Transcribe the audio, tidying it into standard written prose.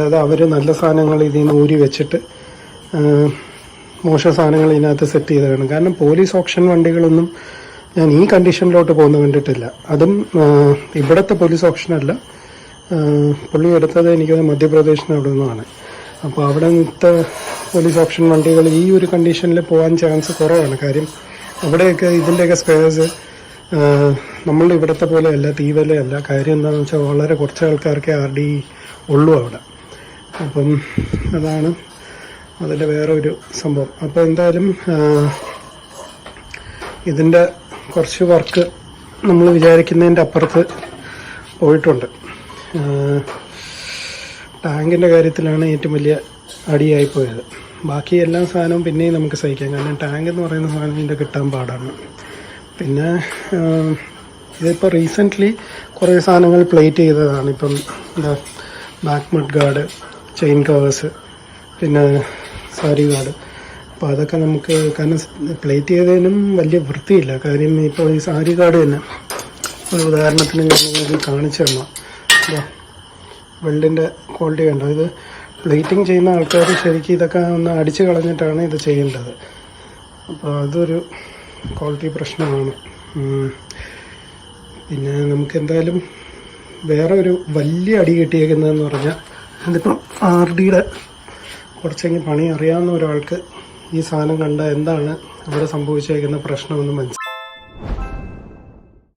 അതായത് അവർ നല്ല സാധനങ്ങൾ ഇതിൽ നിന്ന് ഊരി വെച്ചിട്ട് മോശം സാധനങ്ങൾ ഇതിനകത്ത് സെറ്റ് ചെയ്തതാണ്. കാരണം പോലീസ് ഓപ്ഷൻ വണ്ടികളൊന്നും ഞാൻ ഈ കണ്ടീഷനിലോട്ട് പോകുന്ന കണ്ടിട്ടില്ല. അതും ഇവിടുത്തെ പോലീസ് ഓപ്ഷനല്ല, പുള്ളി എടുത്തത് എനിക്ക് മധ്യപ്രദേശിന് അവിടെ നിന്നാണ്. അപ്പോൾ അവിടെ നിന്നത്തെ പോലീസ് ഓപ്ഷൻ വണ്ടികൾ ഈ ഒരു കണ്ടീഷനിൽ പോകാൻ ചാൻസ് കുറവാണ്. കാര്യം അവിടെയൊക്കെ ഇതിൻ്റെയൊക്കെ സ്പെയർസ് നമ്മളുടെ ഇവിടുത്തെ പോലെയല്ല, തീവലയല്ല. കാര്യം എന്താണെന്ന് വെച്ചാൽ വളരെ കുറച്ച് ആൾക്കാർക്ക് RD ഉള്ളൂ അവിടെ. അപ്പം അതാണ് അതിൻ്റെ വേറെ ഒരു സംഭവം. അപ്പോൾ എന്തായാലും ഇതിൻ്റെ കുറച്ച് വർക്ക് നമ്മൾ വിചാരിക്കുന്നതിൻ്റെ അപ്പുറത്ത് പോയിട്ടുണ്ട്. ടാങ്കിൻ്റെ കാര്യത്തിലാണ് ഏറ്റവും വലിയ അടിയായിപ്പോയത്. ബാക്കി എല്ലാ സാധനവും പിന്നെയും നമുക്ക് സഹിക്കാം. കാരണം ടാങ്ക് എന്ന് പറയുന്ന സാധനം ഇതിൻ്റെ കിട്ടാൻ പാടാണ്. പിന്നെ ഇതിപ്പോൾ റീസെൻ്റ്ലി കുറേ സാധനങ്ങൾ പ്ലേറ്റ് ചെയ്തതാണ്. ഇപ്പം എന്താ back mud guard, chain covers, പിന്നെ സാരി ഗാർഡ്. അപ്പോൾ അതൊക്കെ നമുക്ക് കാരണം പ്ലേറ്റ് ചെയ്തതിനും വലിയ വൃത്തിയില്ല. കാര്യം ഇപ്പോൾ ഈ സാരി ഗാർഡ് തന്നെ ഒരു ഉദാഹരണത്തിന് ഞാൻ നിങ്ങൾക്ക് കാണിച്ചു തരണം. വെൽഡിൻ്റെ ക്വാളിറ്റി കണ്ടോ? ഇത് പ്ലേറ്റിംഗ് ചെയ്യുന്ന ആൾക്കാർ ശരിക്കും ഇതൊക്കെ ഒന്ന് അടിച്ചു കളഞ്ഞിട്ടാണ് ഇത് ചെയ്യേണ്ടത്. അപ്പോൾ അതൊരു ക്വാളിറ്റി പ്രശ്നമാണ്. പിന്നെ നമുക്ക് എന്തായാലും വേറെ ഒരു വലിയ അടി കിട്ടിയേക്കുന്നതെന്ന് പറഞ്ഞാൽ അതിപ്പം RDയുടെ കുറച്ചെങ്കിൽ പണി അറിയാവുന്ന ഒരാൾക്ക് ഈ സാധനം കണ്ട എന്താണ് ഇവിടെ സംഭവിച്ചേക്കുന്ന പ്രശ്നമെന്ന് മനസ്സിലായി.